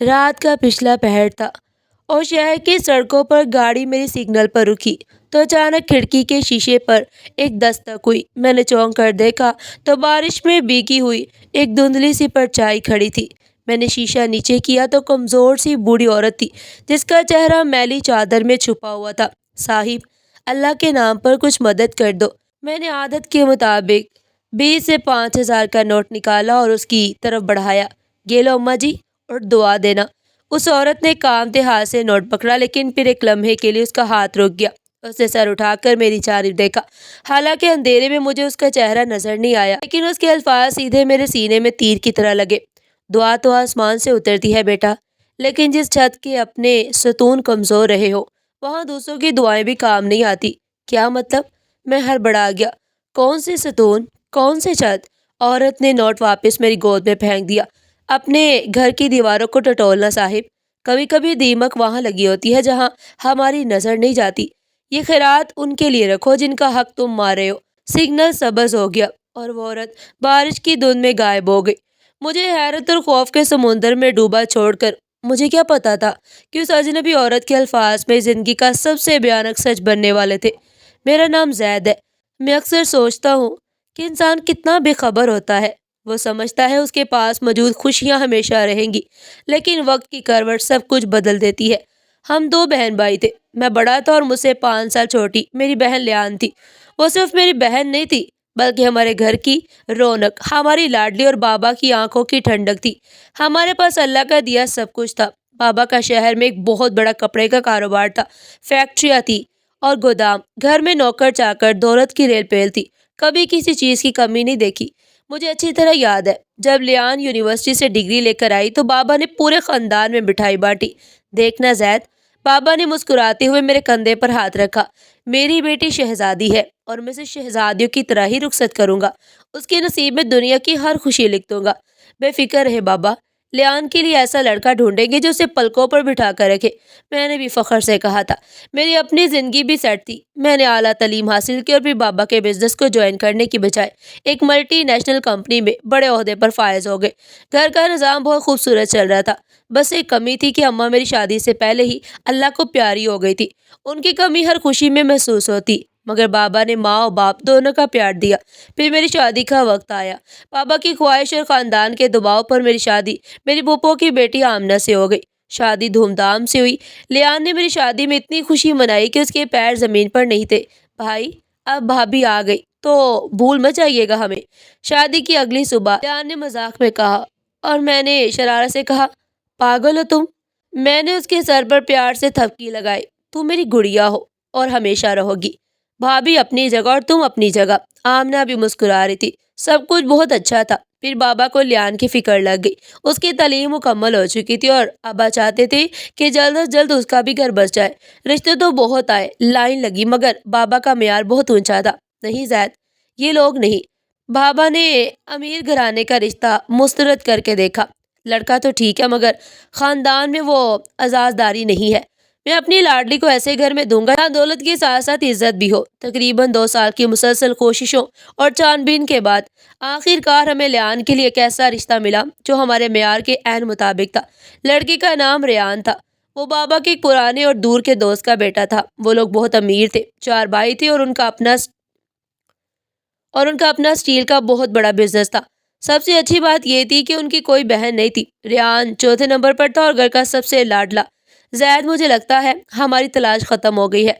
رات کا پچھلا پہر تھا اور شہر کی سڑکوں پر گاڑی میری سگنل پر رکی تو اچانک کھڑکی کے شیشے پر ایک دستک ہوئی۔ میں نے چونک کر دیکھا تو بارش میں بھیگی ہوئی ایک دھندلی سی پرچھائی کھڑی تھی۔ میں نے شیشہ نیچے کیا تو کمزور سی بوڑھی عورت تھی جس کا چہرہ میلی چادر میں چھپا ہوا تھا۔ صاحب، اللہ کے نام پر کچھ مدد کر دو۔ میں نے عادت کے مطابق 20 سے 5,000 کا نوٹ نکالا اور اس کی طرف بڑھایا۔ یہ لو اماں جی، اور دعا دینا۔ اس عورت نے کانپتے ہاتھ سے نوٹ پکڑا، لیکن پھر ایک لمحے کے لیے اس کا ہاتھ رک گیا۔ اس نے سر اٹھا کر میری جانب دیکھا۔ حالانکہ اندھیرے میں مجھے اس کا چہرہ نظر نہیں آیا، لیکن اس کے الفاظ سیدھے میرے سینے میں تیر کی طرح لگے۔ دعا تو آسمان سے اترتی ہے بیٹا، لیکن جس چھت کے اپنے ستون کمزور رہے ہو وہاں دوسروں کی دعائیں بھی کام نہیں آتی۔ کیا مطلب؟ میں ہڑبڑا گیا۔ کون سے ستون؟ کون سے چھت؟ عورت نے نوٹ واپس میری گود میں پھینک دیا۔ اپنے گھر کی دیواروں کو ٹٹولنا صاحب، کبھی کبھی دیمک وہاں لگی ہوتی ہے جہاں ہماری نظر نہیں جاتی۔ یہ خیرات ان کے لیے رکھو جن کا حق تم مار رہے ہو۔ سگنل سبز ہو گیا اور وہ عورت بارش کی دھند میں غائب ہو گئی۔ مجھے حیرت اور خوف کے سمندر میں ڈوبا چھوڑ کر مجھے کیا پتا تھا کہ اس اجنبی عورت کے الفاظ میں زندگی کا سب سے بھیانک سچ بننے والے تھے۔ میرا نام زید ہے۔ میں اکثر سوچتا ہوں کہ انسان کتنا بے خبر ہوتا ہے۔ وہ سمجھتا ہے اس کے پاس موجود خوشیاں ہمیشہ رہیں گی، لیکن وقت کی کروٹ سب کچھ بدل دیتی ہے۔ ہم 2 بہن بھائی تھے۔ میں بڑا تھا اور مجھ سے 5 سال چھوٹی میری بہن لیان تھی۔ وہ صرف میری بہن نہیں تھی بلکہ ہمارے گھر کی رونق، ہماری لاڈلی اور بابا کی آنکھوں کی ٹھنڈک تھی۔ ہمارے پاس اللہ کا دیا سب کچھ تھا۔ بابا کا شہر میں ایک بہت بڑا کپڑے کا کاروبار تھا، فیکٹریاں تھی اور گودام۔ گھر میں نوکر چاکر، دولت کی ریل پیل تھی۔ کبھی کسی چیز کی کمی نہیں دیکھی۔ مجھے اچھی طرح یاد ہے جب لیان یونیورسٹی سے ڈگری لے کر آئی تو بابا نے پورے خاندان میں مٹھائی بانٹی۔ دیکھنا زید، بابا نے مسکراتے ہوئے میرے کندھے پر ہاتھ رکھا، میری بیٹی شہزادی ہے اور میں اسے شہزادیوں کی طرح ہی رخصت کروں گا۔ اس کے نصیب میں دنیا کی ہر خوشی لکھ دوں گا۔ بے فکر رہے بابا، لیان کے لیے ایسا لڑکا ڈھونڈیں گے جو اسے پلکوں پر بٹھا کر رکھے۔ میں نے بھی فخر سے کہا تھا۔ میری اپنی زندگی بھی سیٹ تھی۔ میں نے اعلیٰ تعلیم حاصل کی اور پھر بابا کے بزنس کو جوائن کرنے کی بجائے ایک ملٹی نیشنل کمپنی میں بڑے عہدے پر فائز ہو گئے۔ گھر کا نظام بہت خوبصورت چل رہا تھا۔ بس ایک کمی تھی کہ اماں میری شادی سے پہلے ہی اللہ کو پیاری ہو گئی تھی۔ ان کی کمی ہر خوشی میں محسوس ہوتی، مگر بابا نے ماں اور باپ دونوں کا پیار دیا۔ پھر میری شادی کا وقت آیا۔ بابا کی خواہش اور خاندان کے دباؤ پر میری شادی میری پھوپھو کی بیٹی آمنہ سے ہو گئی۔ شادی دھوم دھام سے ہوئی۔ لیان نے میری شادی میں اتنی خوشی منائی کہ اس کے پیر زمین پر نہیں تھے۔ بھائی، اب بھابھی آ گئی تو بھول مت جائیے گا ہمیں۔ شادی کی اگلی صبح لیان نے مذاق میں کہا اور میں نے شرارت سے کہا، پاگل ہو تم؟ میں نے اس کے سر پر پیار سے تھپکی لگائی۔ تم میری گڑیا ہو اور ہمیشہ رہو گی۔ بھابھی اپنی جگہ اور تم اپنی جگہ۔ آمنہ بھی مسکرا رہی تھی۔ سب کچھ بہت اچھا تھا۔ پھر بابا کو لیان کی فکر لگ گئی۔ اس کی تعلیم مکمل ہو چکی تھی اور ابا چاہتے تھے کہ جلد از جلد اس کا بھی گھر بس جائے۔ رشتے تو بہت آئے، لائن لگی، مگر بابا کا معیار بہت اونچا تھا۔ نہیں زید، یہ لوگ نہیں۔ بابا نے امیر گھرانے کا رشتہ مسترد کر کے دیکھا۔ لڑکا تو ٹھیک ہے مگر خاندان میں وہ اعزازداری نہیں ہے۔ میں اپنی لاڈلی کو ایسے گھر میں دوں گا جہاں دولت کے ساتھ ساتھ عزت بھی ہو۔ تقریباً 2 سال کی مسلسل کوششوں اور چھان بین کے بعد آخر کار ہمیں لیان کے لیے ایک ایسا رشتہ ملا جو ہمارے معیار کے عین مطابق تھا۔ لڑکی کا نام ریان تھا۔ وہ بابا کے ایک پرانے اور دور کے دوست کا بیٹا تھا۔ وہ لوگ بہت امیر تھے، 4 بھائی تھے اور ان کا اپنا اسٹیل کا بہت بڑا بزنس تھا۔ سب سے اچھی بات یہ تھی کہ ان کی کوئی بہن نہیں تھی۔ ریان چوتھے نمبر پر تھا اور گھر کا سب سے لاڈلا۔ زید، مجھے لگتا ہے ہماری تلاش ختم ہو گئی ہے۔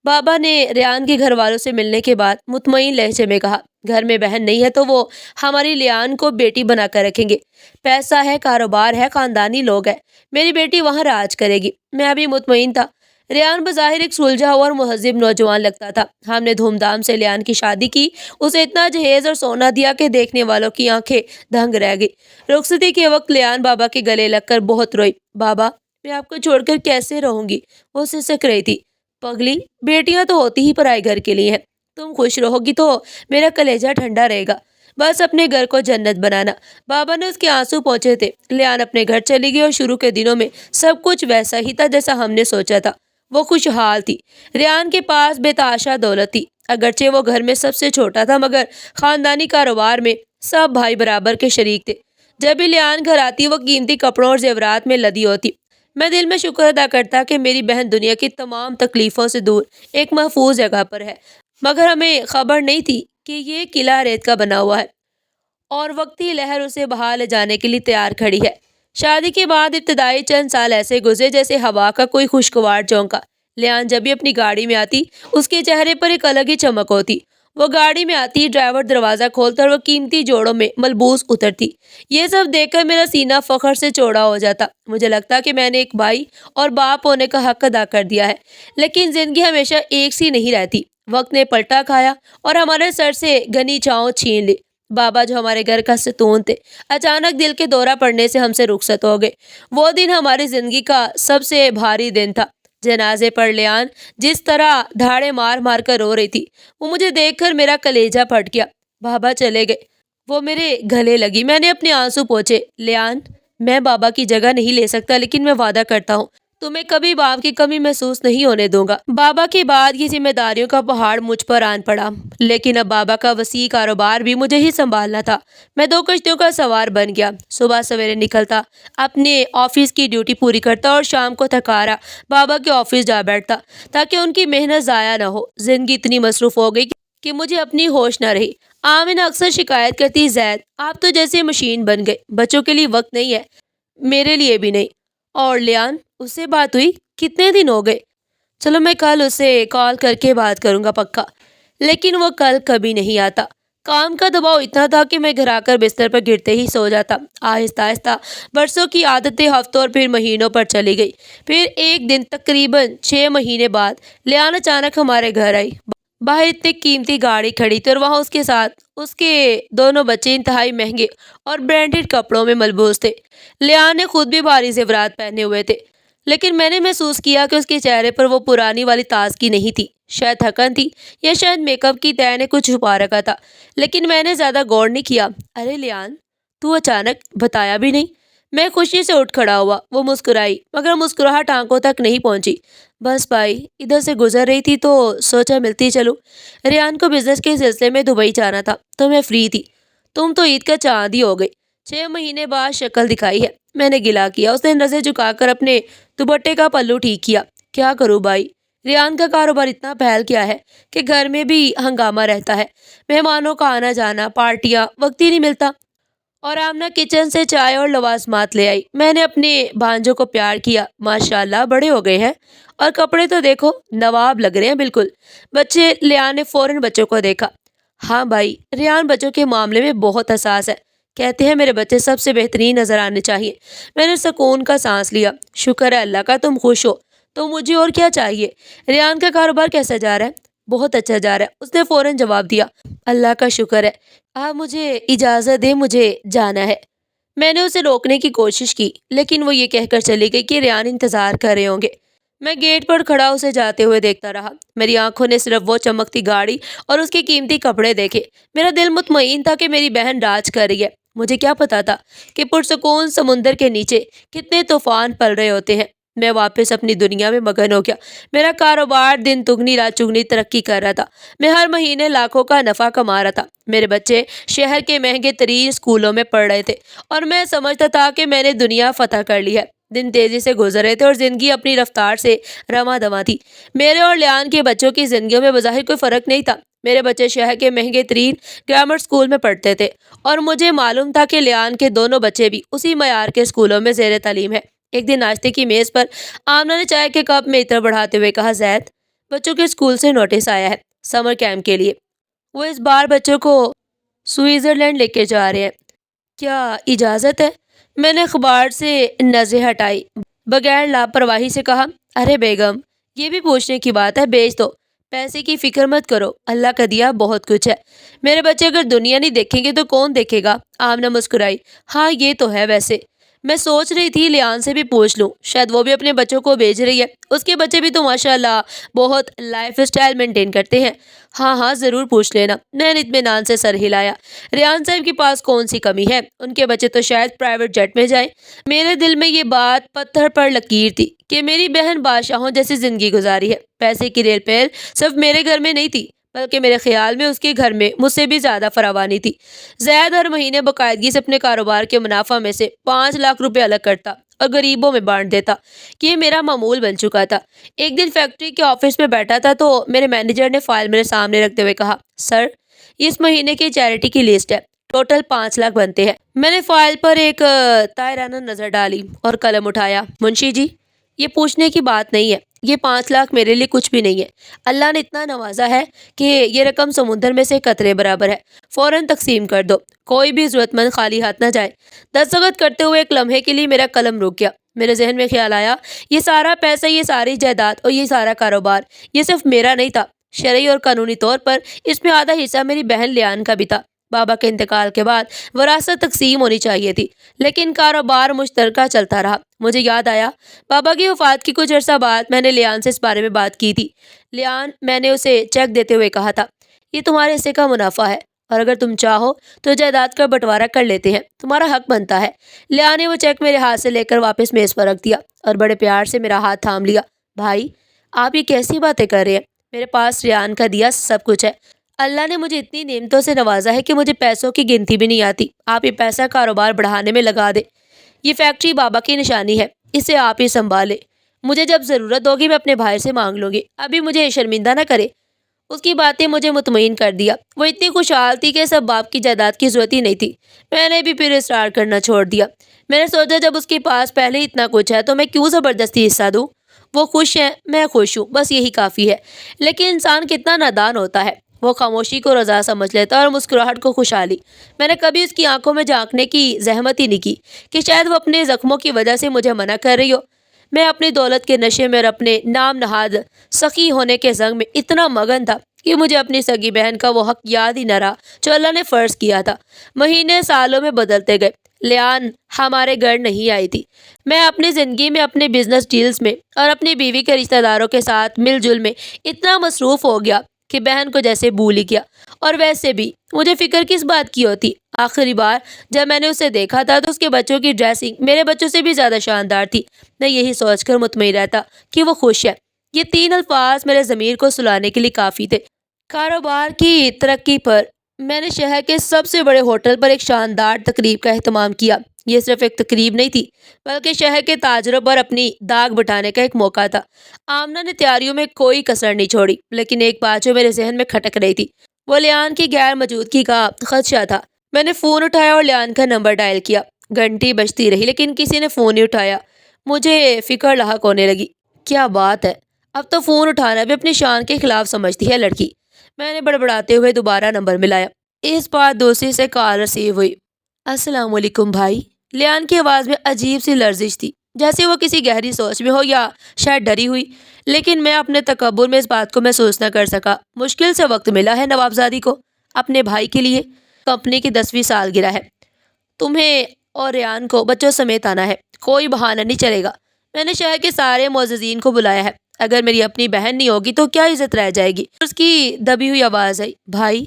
بابا نے ریان کے گھر والوں سے ملنے کے بعد مطمئن لہجے میں کہا، گھر میں بہن نہیں ہے تو وہ ہماری لیان کو بیٹی بنا کر رکھیں گے۔ پیسہ ہے، کاروبار ہے، خاندانی لوگ ہیں، میری بیٹی وہاں راج کرے گی۔ میں ابھی مطمئن تھا۔ ریان بظاہر ایک سلجھا ہوا اور مہذب نوجوان لگتا تھا۔ ہم نے دھوم دھام سے لیان کی شادی کی، اسے اتنا جہیز اور سونا دیا کہ دیکھنے والوں کی آنکھیں دنگ رہ گئی۔ رخصتی کے وقت لیان بابا کے گلے لگ کر بہت روئی۔ بابا، میں آپ کو چھوڑ کر کیسے رہوں گی؟ وہ سسک رہی تھی۔ پگلی، بیٹیاں تو ہوتی ہی پرائے گھر کے لیے ہیں۔ تم خوش رہو گی تو میرا کلیجہ ٹھنڈا رہے گا۔ بس اپنے گھر کو جنت بنانا۔ بابا نے اس کے آنسو پہنچے تھے۔ لیان اپنے گھر چلی گئی اور شروع کے دنوں میں سب کچھ ویسا ہی تھا جیسا ہم نے سوچا تھا۔ وہ خوشحال تھی۔ ریان کے پاس بے تحاشا دولت تھی۔ اگرچہ وہ گھر میں سب سے چھوٹا تھا مگر خاندانی کاروبار میں سب بھائی برابر کے شریک تھے۔ جب بھی لیان گھر آتی وہ قیمتی کپڑوں اور زیورات میں لدی ہوتی۔ میں دل میں شکر ادا کرتا کہ میری بہن دنیا کی تمام تکلیفوں سے دور ایک محفوظ جگہ پر ہے، مگر ہمیں خبر نہیں تھی کہ یہ قلعہ ریت کا بنا ہوا ہے اور وقتی لہر اسے بہا لے جانے کے لیے تیار کھڑی ہے۔ شادی کے بعد ابتدائی چند سال ایسے گزرے جیسے ہوا کا کوئی خوشگوار جھونکا۔ لیان جب بھی اپنی گاڑی میں آتی اس کے چہرے پر ایک الگ ہی چمک ہوتی۔ وہ گاڑی میں آتی، ڈرائیور دروازہ کھولتا اور وہ قیمتی جوڑوں میں ملبوس اترتی۔ یہ سب دیکھ کر میرا سینہ فخر سے چوڑا ہو جاتا۔ مجھے لگتا کہ میں نے ایک بھائی اور باپ ہونے کا حق ادا کر دیا ہے۔ لیکن زندگی ہمیشہ ایک سی نہیں رہتی۔ وقت نے پلٹا کھایا اور ہمارے سر سے گھنی چھاؤں چھین لی۔ بابا جو ہمارے گھر کا ستون تھے، اچانک دل کے دورہ پڑنے سے ہم سے رخصت ہو گئے۔ وہ دن ہماری زندگی کا سب سے بھاری دن تھا۔ جنازے پر لیان جس طرح دھاڑے مار مار کر رو رہی تھی، وہ مجھے دیکھ کر میرا کلیجہ پھٹ گیا۔ بابا چلے گئے، وہ میرے گلے لگی۔ میں نے اپنے آنسو پوچھے۔ لیان، میں بابا کی جگہ نہیں لے سکتا، لیکن میں وعدہ کرتا ہوں تمہیں کبھی باپ کی کمی محسوس نہیں ہونے دوں گا۔ بابا کے بعد یہ ذمہ داریوں کا پہاڑ مجھ پر آن پڑا، لیکن اب بابا کا وسیع کاروبار بھی مجھے ہی سنبھالنا تھا۔ میں 2 کشتیوں کا سوار بن گیا۔ صبح سویرے نکلتا، اپنے آفس کی ڈیوٹی پوری کرتا اور شام کو تھکارا بابا کے آفس جا بیٹھتا تاکہ ان کی محنت ضائع نہ ہو۔ زندگی اتنی مصروف ہو گئی کہ مجھے اپنی ہوش نہ رہی۔ آمن اکثر شکایت کرتی، زید آپ تو جیسے مشین بن گئے، بچوں کے لیے وقت نہیں ہے، میرے لیے بھی نہیں۔ اور لیان، اس سے بات ہوئی؟ کتنے دن ہو گئے؟ چلو میں کل اسے کال کر کے بات کروں گا پکا۔ لیکن وہ کل کبھی نہیں آتا۔ کام کا دباؤ اتنا تھا کہ میں گھر آ کر بستر پر گرتے ہی سو جاتا۔ آہستہ آہستہ برسوں کی عادتیں ہفتوں اور پھر مہینوں پر چلی گئی۔ پھر ایک دن تقریباً 6 مہینے بعد لیان اچانک ہمارے گھر آئی۔ باہر اتنی قیمتی گاڑی کھڑی تھی اور وہاں اس کے ساتھ اس کے دونوں بچے انتہائی مہنگے اور برانڈڈ کپڑوں میں ملبوس تھے۔ لیان نے خود بھی بھاری زیورات پہنے ہوئے تھے، لیکن میں نے محسوس کیا کہ اس کے چہرے پر وہ پرانی والی تازگی نہیں تھی۔ شاید تھکن تھی یا شاید میک اپ کی تہہ نے کچھ چھپا رکھا تھا، لیکن میں نے زیادہ غور نہیں کیا۔ ارے لیان، تو اچانک بتایا بھی نہیں؟ میں خوشی سے اٹھ کھڑا ہوا۔ وہ مسکرائی، مگر مسکراہٹ آنکھوں تک نہیں پہنچی۔ بس بھائی، ادھر سے گزر رہی تھی تو سوچا ملتی چلوں۔ ریان کو بزنس کے سلسلے میں دبئی جانا تھا تو میں فری تھی۔ تم تو عید کا چاند ہی ہو گئی۔ 6 مہینے بعد شکل دکھائی ہے۔ میں نے گلا کیا۔ اس نے نظر جھکا کر اپنے دوپٹے کا پلو ٹھیک کیا۔ کیا کروں بھائی، ریان کا کاروبار اتنا پھیل گیا ہے کہ گھر میں بھی ہنگامہ رہتا ہے۔ مہمانوں کا آنا جانا، پارٹیاں، وقت ہی نہیں ملتا۔ اور آمنہ کچن سے چائے اور لوازمات لے آئی۔ میں نے اپنے بھانجوں کو پیار کیا۔ ماشاءاللہ بڑے ہو گئے ہیں، اور کپڑے تو دیکھو، نواب لگ رہے ہیں بالکل۔ بچے، لیان نے فوراً بچوں کو دیکھا۔ ہاں بھائی، ریان بچوں کے معاملے میں بہت حساس ہے۔ کہتے ہیں میرے بچے سب سے بہترین نظر آنے چاہیے۔ میں نے سکون کا سانس لیا۔ شکر ہے اللہ کا تم خوش ہو، تو مجھے اور کیا چاہیے۔ ریان کا کاروبار کیسا جا رہا ہے؟ بہت اچھا جا رہا ہے، اس نے فوراً جواب دیا۔ اللہ کا شکر ہے۔ آپ مجھے اجازت دیں، مجھے جانا ہے۔ میں نے اسے روکنے کی کوشش کی، لیکن وہ یہ کہہ کر چلی گئی کہ ریان انتظار کر رہے ہوں گے۔ میں گیٹ پر کھڑا اسے جاتے ہوئے دیکھتا رہا۔ میری آنکھوں نے صرف وہ چمکتی گاڑی اور اس کے قیمتی کپڑے دیکھے۔ میرا دل مطمئن تھا کہ میری بہن راج کر رہی ہے۔ مجھے کیا پتا تھا کہ پرسکون سمندر کے نیچے کتنے طوفان پل رہے ہوتے ہیں۔ میں واپس اپنی دنیا میں مگن ہو گیا۔ میرا کاروبار دن دگنی رات چگنی ترقی کر رہا تھا۔ میں ہر مہینے لاکھوں کا نفع کما رہا تھا۔ میرے بچے شہر کے مہنگے ترین اسکولوں میں پڑھ رہے تھے اور میں سمجھتا تھا کہ میں نے دنیا فتح کر لی ہے۔ دن تیزی سے گزر رہے تھے اور زندگی اپنی رفتار سے رواں دواں تھی۔ میرے اور لیان کے بچوں کی زندگیوں میں بظاہر کوئی فرق نہیں تھا۔ میرے بچے شہر کے مہنگے ترین گرامر اسکول میں پڑھتے تھے اور مجھے معلوم تھا کہ لیان کے دونوں بچے بھی اسی معیار کے اسکولوں میں زیر تعلیم ہے۔ ایک دن ناشتے کی میز پر آمنہ نے چائے کے کپ میں عطر بڑھاتے ہوئے کہا، زید، بچوں کے اسکول سے نوٹس آیا ہے سمر کیمپ کے لیے۔ وہ اس بار بچوں کو سوئٹزرلینڈ لے کے جا رہے ہیں، کیا اجازت ہے؟ میں نے اخبار سے نظریں ہٹائی، بغیر لاپرواہی سے کہا، ارے بیگم، یہ بھی پوچھنے کی بات ہے، بھیج دو، پیسے کی فکر مت کرو، اللہ کا دیا بہت کچھ ہے۔ میرے بچے اگر دنیا نہیں دیکھیں گے تو کون دیکھے گا؟ آمنہ مسکرائی، ہاں یہ تو ہے۔ ویسے میں سوچ رہی تھی لیان سے بھی پوچھ لوں، شاید وہ بھی اپنے بچوں کو بھیج رہی ہے۔ اس کے بچے بھی تو ماشاءاللہ بہت لائف اسٹائل مینٹین کرتے ہیں۔ ہاں ہاں ضرور پوچھ لینا۔ میں نے اطمینان سے سر ہلایا۔ ریان صاحب کے پاس کون سی کمی ہے؟ ان کے بچے تو شاید پرائیویٹ جیٹ میں جائیں۔ میرے دل میں یہ بات پتھر پر لکیر تھی کہ میری بہن بادشاہوں جیسی زندگی گزاری ہے۔ پیسے کی ریل پیر صرف میرے گھر میں نہیں تھی بلکہ میرے خیال میں اس کے گھر میں مجھ سے بھی زیادہ فراوانی تھی۔ زید ہر مہینے باقاعدگی سے اپنے کاروبار کے منافع میں سے 5 لاکھ روپے الگ کرتا اور غریبوں میں بانٹ دیتا کہ یہ میرا معمول بن چکا تھا۔ ایک دن فیکٹری کے آفس میں بیٹھا تھا تو میرے مینیجر نے فائل میرے سامنے رکھتے ہوئے کہا، سر، یہ اس مہینے کی چیریٹی کی لسٹ ہے، ٹوٹل 5 لاکھ بنتے ہیں۔ میں نے فائل پر ایک طائرانہ نظر ڈالی اور قلم اٹھایا۔ منشی جی، یہ پوچھنے کی بات نہیں ہے، یہ 5 لاکھ میرے لیے کچھ بھی نہیں ہے۔ اللہ نے اتنا نوازا ہے کہ یہ رقم سمندر میں سے قطرے برابر ہے، فوراً تقسیم کر دو، کوئی بھی ضرورت مند خالی ہاتھ نہ جائے۔ دستخط کرتے ہوئے ایک لمحے کے لیے میرا قلم رک گیا۔ میرے ذہن میں خیال آیا، یہ سارا پیسہ، یہ ساری جائیداد اور یہ سارا کاروبار، یہ صرف میرا نہیں تھا، شرعی اور قانونی طور پر اس میں آدھا حصہ میری بہن لیان کا بھی تھا۔ بابا کے انتقال کے بعد وراثت تقسیم ہونی چاہیے تھی، لیکن کاروبار مشترکہ چلتا رہا۔ مجھے یاد آیا، بابا کی وفات کی کچھ عرصہ بعد میں نے لیان سے اس بارے میں بات کی تھی۔ لیان، میں نے اسے چیک دیتے ہوئے کہا تھا، یہ تمہارے حصے کا منافع ہے اور اگر تم چاہو تو جائیداد کا بٹوارہ کر لیتے ہیں، تمہارا حق بنتا ہے۔ لیان نے وہ چیک میرے ہاتھ سے لے کر واپس میز پر رکھ دیا اور بڑے پیار سے میرا ہاتھ تھام لیا۔ بھائی، آپ یہ کیسی باتیں کر رہے ہیں؟ میرے پاس ریان کا دیا سب کچھ ہے۔ اللہ نے مجھے اتنی نعمتوں سے نوازا ہے کہ مجھے پیسوں کی گنتی بھی نہیں آتی۔ آپ یہ پیسہ کاروبار بڑھانے میں لگا دیں۔ یہ فیکٹری بابا کی نشانی ہے، اسے آپ ہی سنبھالیں۔ مجھے جب ضرورت ہوگی میں اپنے بھائی سے مانگ لوں گی، ابھی مجھے شرمندہ نہ کرے۔ اس کی باتیں مجھے مطمئن کر دیا۔ وہ اتنی خوشحال تھی کہ سب باپ کی جائیداد کی ضرورت ہی نہیں تھی۔ میں نے بھی پھر اصرار کرنا چھوڑ دیا۔ میں نے سوچا جب اس کے پاس پہلے ہی اتنا کچھ ہے تو میں کیوں زبردستی حصہ دوں؟ وہ خوش ہیں، میں خوش ہوں، بس یہی کافی ہے۔ لیکن انسان کتنا نادان ہوتا ہے، وہ خاموشی کو رضا سمجھ لیتا اور مسکراہٹ کو خوشحالی۔ میں نے کبھی اس کی آنکھوں میں جھانکنے کی زحمت ہی نہیں کی کہ شاید وہ اپنے زخموں کی وجہ سے مجھے منع کر رہی ہو۔ میں اپنی دولت کے نشے میں اور اپنے نام نہاد سخی ہونے کے زنگ میں اتنا مگن تھا کہ مجھے اپنی سگی بہن کا وہ حق یاد ہی نہ رہا جو اللہ نے فرض کیا تھا۔ مہینے سالوں میں بدلتے گئے۔ لیان ہمارے گھر نہیں آئی تھی۔ میں اپنی زندگی میں، اپنے بزنس ڈیلز میں اور اپنی بیوی کے رشتہ داروں کے ساتھ مل جل میں اتنا مصروف ہو گیا کہ بہن کو جیسے بھول ہی گیا۔ اور ویسے بھی مجھے فکر کس بات کی ہوتی؟ آخری بار جب میں نے اسے دیکھا تھا تو اس کے بچوں کی ڈریسنگ میرے بچوں سے بھی زیادہ شاندار تھی۔ میں یہی سوچ کر مطمئن رہتا کہ وہ خوش ہے۔ یہ 3 الفاظ میرے ضمیر کو سلانے کے لیے کافی تھے۔ کاروبار کی ترقی پر میں نے شہر کے سب سے بڑے ہوٹل پر ایک شاندار تقریب کا اہتمام کیا۔ یہ صرف ایک تقریب نہیں تھی بلکہ شہر کے تاجروں پر اپنی داغ بٹھانے کا ایک موقع تھا۔ آمنہ نے تیاریوں میں کوئی کسر نہیں چھوڑی، لیکن ایک بات جو میرے ذہن میں کھٹک رہی تھی، وہ لیان کی غیر موجودگی کا خدشہ تھا۔ میں نے فون اٹھایا اور لیان کا نمبر ڈائل کیا۔ گھنٹی بجتی رہی لیکن کسی نے فون نہیں اٹھایا۔ مجھے فکر لاحق ہونے لگی۔ کیا بات ہے، اب تو فون اٹھانا بھی اپنی شان کے خلاف سمجھتی ہے لڑکی۔ میں نے بڑبڑاتے ہوئے دوبارہ نمبر ملایا۔ اس بار دوسری سے کال ریسیو ہوئی۔ السلام علیکم بھائی۔ لیان کی آواز میں عجیب سی لرزش تھی، جیسے وہ کسی گہری سوچ میں ہو یا شاید ڈری ہوئی، لیکن میں اپنے تکبر میں اس بات کو محسوس نہ کر سکا۔ مشکل سے وقت ملا ہے نوابزادی کو اپنے بھائی کے لیے۔ کمپنی کی 10ویں سالگرہ ہے، تمہیں اور ریان کو بچوں سمیت آنا ہے، کوئی بہانہ نہیں چلے گا۔ میں نے شہر کے سارے معززین کو بلایا ہے، اگر میری اپنی بہن نہیں ہوگی تو کیا عزت رہ جائے گی؟ اس کی دبی ہوئی آواز آئی، بھائی،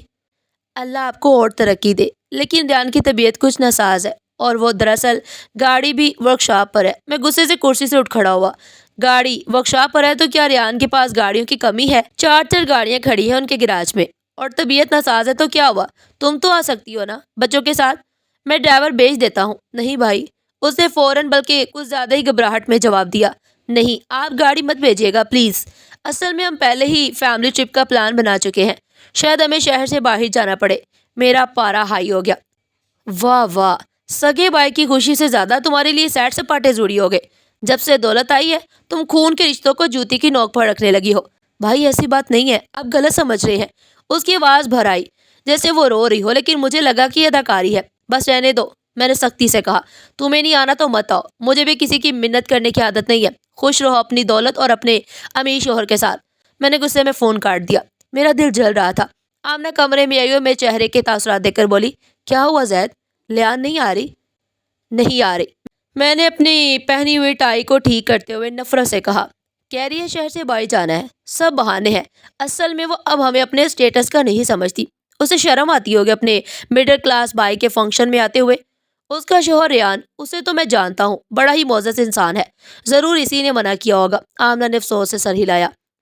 اللہ آپ کو اور ترقی دے، لیکن ریان کی طبیعت کچھ ناساز ہے اور وہ دراصل گاڑی بھی ورکشاپ پر ہے۔ میں غصے سے کرسی سے اٹھ کھڑا ہوا۔ گاڑی ورکشاپ پر ہے تو کیا ریان کے پاس گاڑیوں کی کمی ہے؟ 4 گاڑیاں کھڑی ہیں ان کے گراج میں، اور طبیعت ناساز ہے تو کیا ہوا؟ تم تو آ سکتی ہو نا بچوں کے ساتھ، میں ڈرائیور بھیج دیتا ہوں۔ نہیں بھائی، اس نے فوراً بلکہ کچھ زیادہ ہی گھبراہٹ میں جواب دیا، نہیں، آپ گاڑی مت بھیجیے گا پلیز۔ اصل میں ہم پہلے ہی فیملی ٹرپ کا پلان بنا چکے ہیں، شاید ہمیں شہر سے باہر جانا پڑے۔ میرا پارا ہائی ہو گیا۔ واہ واہ، سگے بھائی کی خوشی سے زیادہ تمہارے لیے سیٹ سپاٹے ضروری ہو گئے۔ جب سے دولت آئی ہے تم خون کے رشتوں کو جوتی کی نوک پر رکھنے لگی ہو۔ بھائی ایسی بات نہیں ہے، آپ غلط سمجھ رہے ہیں۔ اس کی آواز بھر آئی جیسے وہ رو رہی ہو، لیکن مجھے لگا کہ یہ اداکاری ہے۔ بس رہنے دو، میں نے سختی سے کہا۔ تمہیں نہیں آنا تو مت آؤ، مجھے بھی کسی کی منت کرنے کی عادت نہیں ہے۔ خوش رہو اپنی دولت اور اپنے امیر شوہر کے ساتھ۔ میں نے غصے میں فون کاٹ دیا۔ میرا دل جل رہا تھا۔ آمنہ کمرے میں آئی اور میرے چہرے کے تاثرات دیکھ کر بولی، کیا ہوا زید؟ لیان نہیں آ رہی؟ نہیں آ رہی۔ میں نے اپنی پہنی ہوئی ٹائی کو ٹھیک کرتے ہوئے نفرت سے کہا، کہہ رہی ہے شہر سے باہر جانا ہے، سب بہانے ہیں۔ اصل میں وہ اب ہمیں اپنے اسٹیٹس کا نہیں سمجھتی، اسے شرم آتی ہوگی اپنے مڈل کلاس بھائی کے فنکشن میں آتے ہوئے۔ اس کا شوہر ریان، اسے تو میں جانتا ہوں، بڑا ہی معزز انسان ہے، ضرور اسی نے منع کیا ہوگا۔ آمنہ نے افسوس سے سر ہلایا۔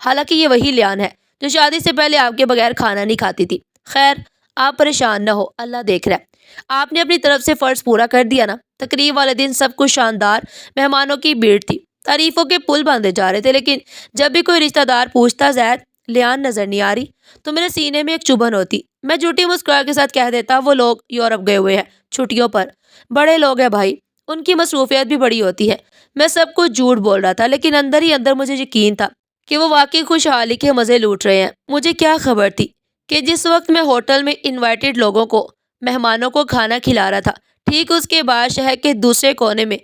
حالانکہ یہ وہی لیان ہے جو شادی سے پہلے آپ کے بغیر کھانا نہیں کھاتی تھی۔ خیر، آپ پریشان نہ ہو، اللہ دیکھ رہا ہے۔ آپ نے اپنی طرف سے فرض پورا کر دیا نا۔ تقریب والے دن سب کچھ شاندار، مہمانوں کی بھیڑ تھی، تعریفوں کے پل باندھے جا رہے تھے، لیکن جب بھی کوئی رشتہ دار پوچھتا زید لیان نظر نہیں آ رہی، تو میرے سینے میں ایک چبھن ہوتی۔ میں جھوٹی مسکراہٹ کے ساتھ کہہ دیتا وہ لوگ یورپ گئے ہوئے ہیں چھٹیوں پر۔ بڑے لوگ ہیں بھائی، ان کی مصروفیت بھی بڑی ہوتی ہے۔ میں سب کچھ جھوٹ بول رہا تھا، لیکن اندر ہی اندر مجھے یقین تھا کہ وہ واقعی خوشحالی کے مزے لوٹ رہے ہیں۔ مجھے کیا خبر تھی کہ جس وقت میں ہوٹل میں انوائٹڈ لوگوں کو، مہمانوں کو کھانا کھلا رہا تھا، ٹھیک اس کے بعد شہر کے دوسرے کونے میں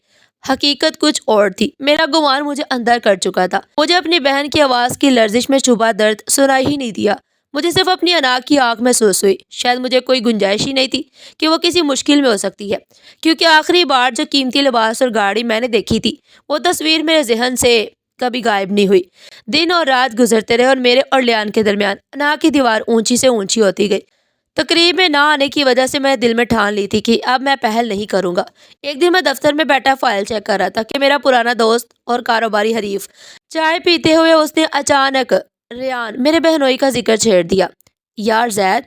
حقیقت کچھ اور تھی۔ میرا گمان مجھے اندر کر چکا تھا۔ مجھے اپنی بہن کی آواز کی لرزش میں چھپا درد سنائی ہی نہیں دیا۔ مجھے صرف اپنی انا کی آنکھ محسوس ہوئی۔ شاید مجھے کوئی گنجائش ہی نہیں تھی کہ وہ کسی مشکل میں ہو سکتی ہے، کیونکہ آخری بار جو قیمتی لباس اور گاڑی میں نے دیکھی تھی، وہ تصویر میرے ذہن سے کبھی غائب نہیں ہوئی۔ دن اور رات گزرتے رہے اور میرے اور لیان کے درمیان انا کی دیوار اونچی سے اونچی ہوتی گئی۔ تقریب میں نہ آنے کی وجہ سے میں دل میں ٹھان لی تھی کہ اب میں پہل نہیں کروں گا۔ ایک دن میں دفتر میں بیٹھا فائل چیک کر رہا تھا کہ میرا پرانا دوست اور کاروباری حریف، چائے پیتے ہوئے اس نے اچانک ریان، میرے بہنوئی کا ذکر چھیڑ دیا۔ یار زید،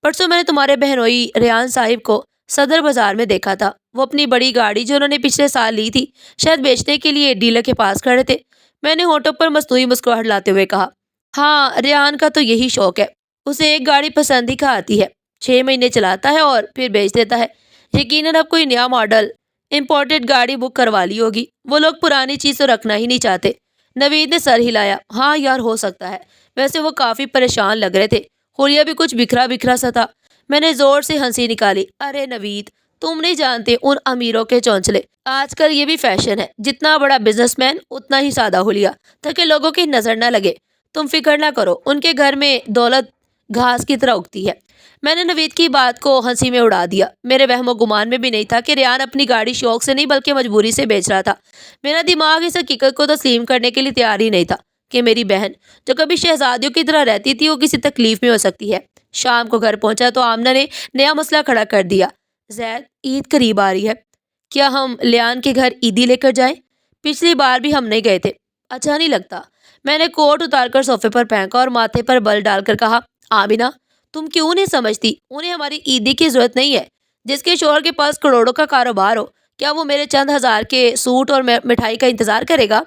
پرسوں میں نے تمہارے بہنوئی ریان صاحب کو صدر بازار میں دیکھا تھا۔ وہ اپنی بڑی گاڑی جو انہوں نے پچھلے سال لی تھی، شاید بیچنے کے لیے ڈیلر کے پاس کھڑے تھے۔ میں نے ہونٹوں پر مصنوعی مسکراہٹ لاتے ہوئے کہا، ہاں، ریان کا تو یہی شوق ہے، اسے ایک گاڑی پسند ہی کا آتی ہے، 6 مہینے چلاتا ہے اور پھر بیچ دیتا ہے۔ یقیناً اب کوئی نیا ماڈل امپورٹڈ گاڑی بک کروا لی ہوگی۔ وہ لوگ پرانی چیز تو رکھنا ہی نہیں چاہتے۔ نوید نے سر ہلایا۔ ہاں یار، ہو سکتا ہے۔ ویسے وہ کافی پریشان لگ رہے تھے، خولیا بھی کچھ بکھرا بکھرا سا تھا۔ میں نے زور سے ہنسی نکالی۔ ارے نوید، تم نہیں جانتے ان امیروں کے چونچلے، آج کل یہ بھی فیشن ہے، جتنا بڑا بزنس مین اتنا ہی سادہ حلیہ، تاکہ لوگوں کی نظر نہ لگے۔ تم فکر نہ کرو، ان کے گھر میں دولت گھاس کی طرح اگتی ہے۔ میں نے نوید کی بات کو ہنسی میں اڑا دیا۔ میرے وہم و گمان میں بھی نہیں تھا کہ ریان اپنی گاڑی شوق سے نہیں بلکہ مجبوری سے بیچ رہا تھا۔ میرا دماغ اس حقیقت کو تسلیم کرنے کے لیے تیار ہی نہیں تھا کہ میری بہن، جو کبھی شہزادیوں کی طرح رہتی تھی، وہ کسی تکلیف میں ہو سکتی ہے۔ شام کو گھر پہنچا تو آمنہ نے نیا مسئلہ کھڑا کر دیا۔ زید، عید قریب آ رہی ہے، کیا ہم لیان کے گھر عیدی لے کر جائیں؟ پچھلی بار بھی ہم نہیں گئے تھے، اچھا نہیں لگتا۔ میں نے کوٹ اتار کر صوفے پر پھینکا اور ماتھے پر بل ڈال کر کہا، آمنہ، تم کیوں نہیں سمجھتی؟ انہیں ہماری عیدی کی ضرورت نہیں ہے۔ جس کے شوہر کے پاس کروڑوں کا کاروبار ہو، کیا وہ میرے چند ہزار کے سوٹ اور مٹھائی کا انتظار کرے گا؟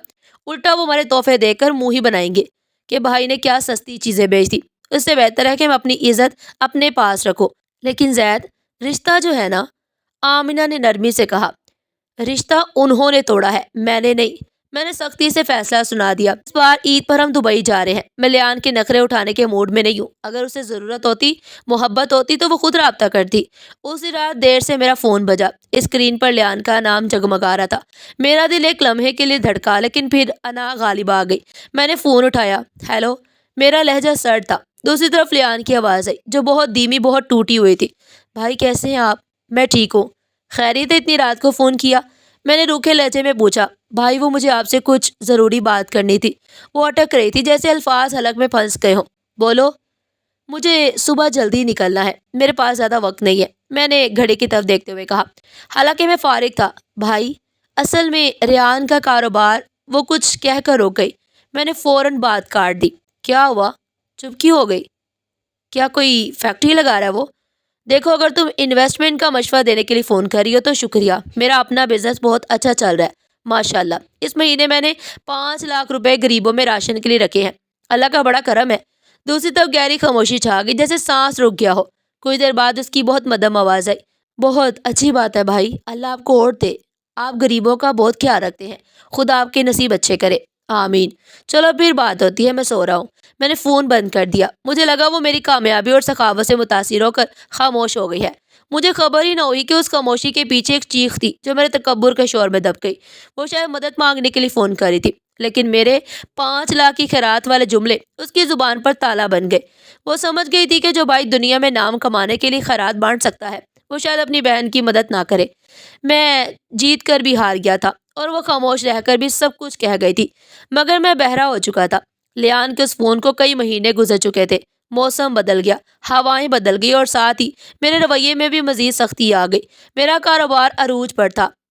الٹا وہ ہمارے تحفے دے کر منہ ہی بنائیں گے کہ بھائی نے کیا سستی چیزیں بیچ دی۔ اس سے بہتر ہے کہ ہم اپنی عزت اپنے پاس رکھو۔ لیکن زید، رشتہ جو ہے نا، آمنہ نے نرمی سے کہا، رشتہ انہوں نے توڑا ہے، میں نے نہیں۔ میں نے سختی سے فیصلہ سنا دیا۔ اس بار عید پر ہم دبئی جا رہے ہیں۔ میں لیان کے نخرے اٹھانے کے موڈ میں نہیں ہوں۔ اگر اسے ضرورت ہوتی، محبت ہوتی، تو وہ خود رابطہ کرتی۔ اسی رات دیر سے میرا فون بجا۔ اسکرین پر لیان کا نام جگمگا رہا تھا۔ میرا دل ایک لمحے کے لیے دھڑکا، لیکن پھر انا غالب آ گئی۔ میں نے فون اٹھایا۔ ہیلو۔ میرا لہجہ سرد تھا۔ دوسری طرف لیان کی آواز آئی، جو بہت دھیمی، بہت ٹوٹی ہوئی تھی۔ بھائی کیسے ہیں آپ؟ میں ٹھیک ہوں۔ خیریت ہے، اتنی رات کو فون کیا؟ میں نے روکھے لہجے میں پوچھا۔ بھائی، وہ مجھے آپ سے کچھ ضروری بات کرنی تھی۔ وہ اٹک رہی تھی، جیسے الفاظ حلق میں پھنس گئے ہوں۔ بولو۔ مجھے صبح جلدی نکلنا ہے، میرے پاس زیادہ وقت نہیں ہے، میں نے گھڑی کی طرف دیکھتے ہوئے کہا، حالانکہ میں فارغ تھا۔ بھائی، اصل میں ریان کا کاروبار، وہ کچھ کہہ کر رک گئی۔ میں نے فوراً بات کاٹ دی۔ کیا ہوا؟ چپ کیوں ہو گئی؟ کیا کوئی فیکٹری لگا رہا ہے وہ؟ دیکھو، اگر تم انویسٹمنٹ کا مشورہ دینے کے لیے فون کر رہی ہو تو شکریہ۔ میرا اپنا بزنس بہت اچھا چل رہا ہے، ماشاءاللہ۔ اس مہینے میں نے 5 لاکھ روپے غریبوں میں راشن کے لیے رکھے ہیں۔ اللہ کا بڑا کرم ہے۔ دوسری طرف گہری خاموشی چھا گئی، جیسے سانس رک گیا ہو۔ کچھ دیر بعد اس کی بہت مدھم آواز آئی۔ بہت اچھی بات ہے بھائی، اللہ آپ کو اور دے۔ آپ غریبوں کا بہت خیال رکھتے ہیں، خدا آپ کے نصیب اچھے کرے۔ آمین۔ چلو پھر بات ہوتی ہے، میں سو رہا ہوں۔ میں نے فون بند کر دیا۔ مجھے لگا وہ میری کامیابی اور سخاوت سے متاثر ہو کر خاموش ہو گئی ہے۔ مجھے خبر ہی نہ ہوئی کہ اس خاموشی کے پیچھے ایک چیخ تھی جو میرے تکبر کے شور میں دب گئی۔ وہ شاید مدد مانگنے کے لیے فون کر رہی تھی، لیکن میرے 5 لاکھ کی خیرات والے جملے اس کی زبان پر تالا بن گئے۔ وہ سمجھ گئی تھی کہ جو بھائی دنیا میں نام کمانے کے لیے خیرات بانٹ سکتا ہے، وہ شاید اپنی بہن کی مدد نہ کرے۔ میں جیت کر بھی ہار گیا تھا اور وہ خاموش رہ کر بھی سب کچھ کہہ گئی تھی، مگر میں بہرا ہو چکا تھا۔ لیان کے اس فون کو کئی مہینے گزر چکے تھے۔ موسم بدل گیا، ہوائیں بدل گئی اور ساتھ ہی میرے رویے میں بھی مزید سختی آ گئی۔ میرا کاروبار عروج پر تھا،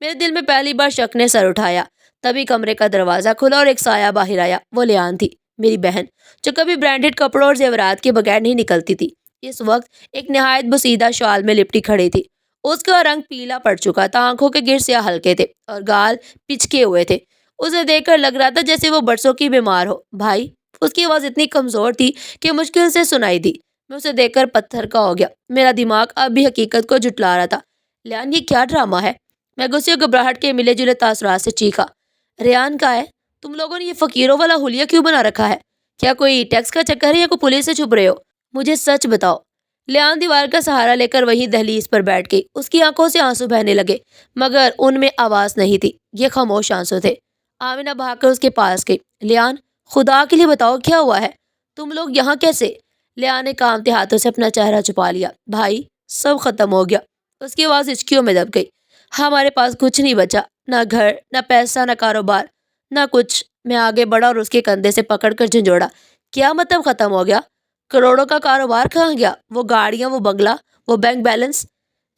میرے دل میں پہلی بار شک نے سر اٹھایا۔ تبھی کمرے کا دروازہ کھلا اور ایک سایہ باہر آیا۔ وہ لیان تھی، میری بہن، جو کبھی برانڈڈ کپڑوں اور زیورات کے بغیر نہیں نکلتی تھی۔ اس وقت ایک نہایت بسیدہ شال میں لپٹی کھڑی تھی۔ اس کا رنگ پیلا پڑ چکا تھا، آنکھوں کے گرد سیاہ ہلکے تھے اور گال پچکے ہوئے تھے۔ اسے دیکھ کر لگ رہا تھا جیسے وہ برسوں کی بیمار ہو۔ بھائی، اس کی آواز اتنی کمزور تھی کہ مشکل سے سنائی دی۔ میں اسے دیکھ کر پتھر کا ہو گیا۔ میرا دماغ اب بھی حقیقت کو جھٹلا رہا تھا۔ لیان، یہ کیا ڈرامہ ہے؟ میں غصے اور گھبراہٹ کے ملے جلے تاثرات سے چیخا۔ ریان کہاں ہے؟ تم لوگوں نے یہ فقیروں والا حلیہ کیوں بنا رکھا ہے؟ کیا کوئی ٹیکس کا چکر ہے یا کوئی پولیس سے چھپ رہے ہو؟ مجھے سچ بتاؤ۔ لیان دیوار کا سہارا لے کر وہیں دہلیز پر بیٹھ گئی۔ اس کی آنکھوں سے آنسو بہنے لگے، مگر ان میں آواز نہیں تھی۔ یہ خاموش آنسو تھے۔ آمینہ بھاگ کر اس کے پاس گئی۔ لیان، خدا کے لیے بتاؤ، کیا ہوا ہے؟ تم لوگ یہاں کیسے؟ لیان نے کانپتے ہاتھوں سے اپنا چہرہ چھپا لیا۔ بھائی، سب ختم ہو گیا۔ اس کی آواز ہچکیوں میں دب گئی۔ ہمارے پاس کچھ نہیں بچا، نہ گھر، نہ پیسہ، نہ کاروبار، نہ کچھ۔ میں آگے بڑھا اور اس کے کندھے سے پکڑ کر جھنجھوڑا۔ کیا مطلب ختم ہو گیا؟ کروڑوں کا کاروبار کہاں گیا؟ وہ گاڑیاں، وہ بنگلہ، وہ بینک بیلنس؟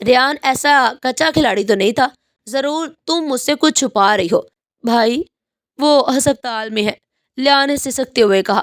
ریان ایسا کچا کھلاڑی تو نہیں تھا۔ ضرور تم مجھ سے کچھ چھپا رہی ہو۔ بھائی، وہ ہسپتال میں ہے، لیان نے سسکتے ہوئے کہا۔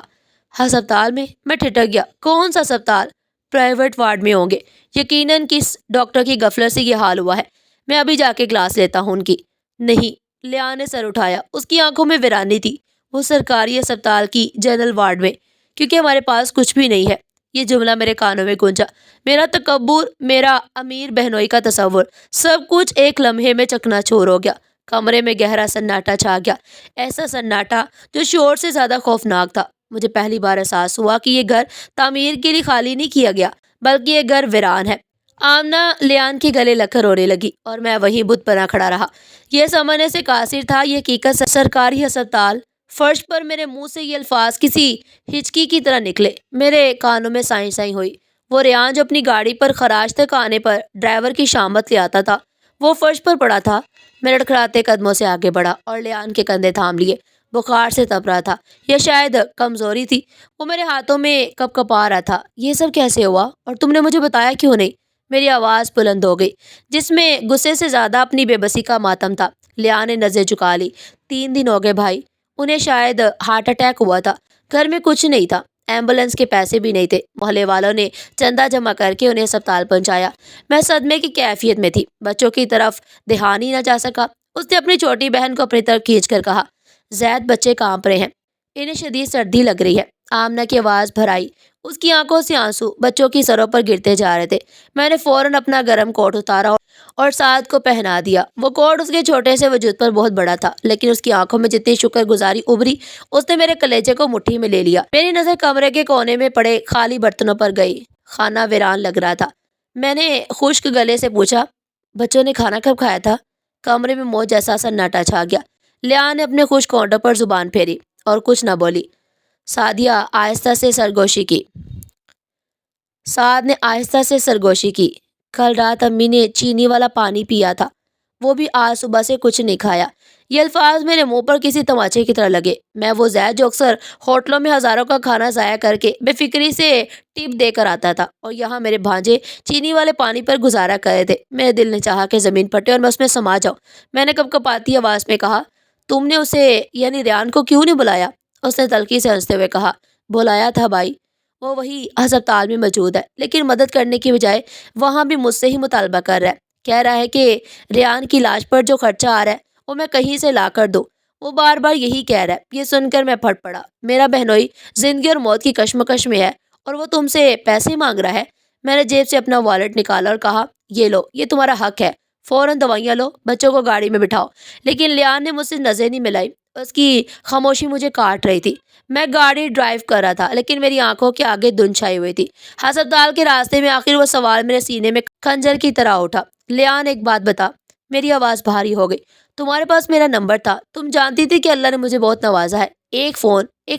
ہسپتال میں؟ میں ٹھٹک گیا۔ کون سا ہسپتال؟ پرائیویٹ وارڈ میں ہوں گے۔ یقیناً کس ڈاکٹر کی غفلت سے یہ حال ہوا ہے۔ میں ابھی جا کے کلاس لیتا ہوں ان کی۔ نہیں، لیان نے سر اٹھایا۔ اس کی آنکھوں میں ویرانی تھی۔ وہ سرکاری ہسپتال کی جنرل وارڈ میں، کیونکہ ہمارے پاس کچھ بھی نہیں ہے۔ یہ جملہ میرے کانوں میں گونجا۔ میرا تکبر، میرا امیر بہنوئی کا تصور، سب کچھ ایک لمحے میں چکناچور ہو گیا۔ کمرے میں گہرا سناٹا چھا گیا، ایسا سناٹا جو شور سے زیادہ خوفناک تھا۔ مجھے پہلی بار احساس ہوا کہ یہ گھر تعمیر کے لیے خالی نہیں کیا گیا، بلکہ یہ گھر ویران ہے۔ آمنہ لیان کے گلے لگ کر رونے لگی اور میں وہیں بت بنا کھڑا رہا۔ یہ سمجھنے سے قاصر تھا یہ حقیقت سرکاری ہسپتال۔ فرش پر میرے منہ سے یہ الفاظ کسی ہچکی کی طرح نکلے۔ میرے کانوں میں سائیں سائیں ہوئی۔ وہ ریان جو اپنی گاڑی پر خراج تک آنے پر ڈرائیور کی شامت لے آتا تھا، وہ فرش پر پڑا تھا۔ میں لڑکھڑاتے قدموں سے آگے بڑھا اور لیان کے کندھے تھام لیے۔ بخار سے تپ رہا تھا، یا شاید کمزوری تھی، وہ میرے ہاتھوں میں کپ کپا رہا تھا۔ یہ سب کیسے ہوا اور تم نے مجھے بتایا کیوں نہیں؟ میری آواز بلند ہو گئی، جس میں غصے سے زیادہ اپنی بے بسی کا ماتم تھا۔ لیان نے نظریں جھکا لی۔ 3 دن ہو گئے بھائی، انہیں شاید ہارٹ اٹیک ہوا تھا۔ گھر میں کچھ نہیں تھا، ایمبولینس کے پیسے بھی نہیں تھے۔ محلے والوں نے چندہ جمع کر کے انہیں ہسپتال پہنچایا۔ میں صدمے کی کیفیت میں تھی۔ بچوں کی طرف دھیان ہی نہ جا سکا۔ اس نے اپنی چھوٹی بہن کو اپنی طرف کھینچ کر کہا، زید، بچے کانپ رہے ہیں، انہیں شدید سردی لگ رہی ہے۔ آمنہ کی آواز بھر آئی۔ اس کی آنکھوں سے آنسو بچوں کی سروں پر گرتے جا رہے تھے۔ میں نے فوراً اپنا گرم کوٹ اتارا اور سعد کو پہنا دیا۔ وہ کوٹ اس کے چھوٹے سے وجود پر بہت بڑا تھا، لیکن اس کی آنکھوں میں جتنی شکر گزاری ابھری، اس نے میرے کلیجے کو مٹھی میں لے لیا۔ میری نظر کمرے کے کونے میں پڑے خالی برتنوں پر گئی۔ کھانا ویران لگ رہا تھا۔ میں نے خشک گلے سے پوچھا، بچوں نے کھانا کب کھایا تھا؟ کمرے میں موج جیسا سناٹا چھا گیا۔ لیان نے اپنے خشک ہونٹوں پر زبان پھیری اور کچھ نہ بولی۔ سعدیہ آہستہ سے سرگوشی کی۔ سعد نے آہستہ سے سرگوشی کی۔ کل رات امی نے چینی والا پانی پیا تھا، وہ بھی آج صبح سے کچھ نہیں کھایا۔ یہ الفاظ میرے منہ پر کسی تماچے کی طرح لگے۔ میں وہ زید جو اکثر ہوٹلوں میں ہزاروں کا کھانا ضائع کر کے بے فکری سے ٹپ دے کر آتا تھا، اور یہاں میرے بھانجے چینی والے پانی پر گزارا کرے تھے۔ میرے دل نے چاہا کہ زمین پھٹے اور میں اس میں سما جاؤں۔ میں نے کپ کپاتی آواز میں کہا، تم نے اسے یعنی ریان کو کیوں نہیں بلایا؟ اس نے تلخی سے ہنستے ہوئے کہا، بلایا تھا بھائی، وہ وہی ہسپتال میں موجود ہے، لیکن مدد کرنے کی بجائے وہاں بھی مجھ سے ہی مطالبہ کر رہا ہے۔ کہہ رہا ہے کہ ریان کی لاش پر جو خرچہ آ رہا ہے وہ میں کہیں سے لا کر دوں۔ وہ بار بار یہی کہہ رہا ہے۔ یہ سن کر میں پھٹ پڑا۔ میرا بہنوئی زندگی اور موت کی کشمکش میں ہے اور وہ تم سے پیسے مانگ رہا ہے؟ میں نے جیب سے اپنا والیٹ نکالا اور کہا، یہ لو، یہ تمہارا حق ہے، فوراً دوائیاں لو، بچوں کو گاڑی میں بٹھاؤ۔ لیکن لیان نے مجھ سے نظریں نہیں ملائی۔ اس کی خاموشی مجھے کاٹ رہی تھی۔ میں گاڑی ڈرائیو کر رہا تھا، لیکن میری آنکھوں کے آگے دھند چھائی ہوئی تھی۔ ہسپتال کے راستے میں آخر وہ سوال میرے سینے میں خنجر کی طرح اٹھا، لیان ایک بات بتا۔ میری آواز بھاری ہو گئی۔ تمہارے پاس میرا نمبر تھا، تم جانتی تھی کہ اللہ نے مجھے بہت نوازا ہے۔ ایک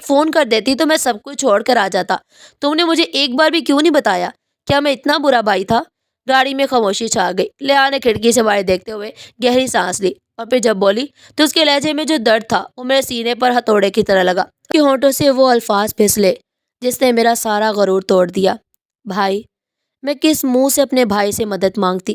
فون کر دیتی تو میں سب کچھ چھوڑ کر آ جاتا۔ تم نے مجھے ایک بار بھی کیوں نہیں بتایا؟ کیا میں اتنا برا بھائی تھا؟ گاڑی میں خاموشی چھا گئی۔ لیان نے کھڑکی سے باہر دیکھتے ہوئے گہری سانس لی، اور پھر جب بولی تو اس کے لہجے میں جو درد تھا وہ میرے سینے پر ہتھوڑے کی طرح لگا۔ اس کے ہونٹوں سے وہ الفاظ پھسلے جس نے میرا سارا غرور توڑ دیا۔ بھائی، میں کس منہ سے اپنے بھائی سے مدد مانگتی؟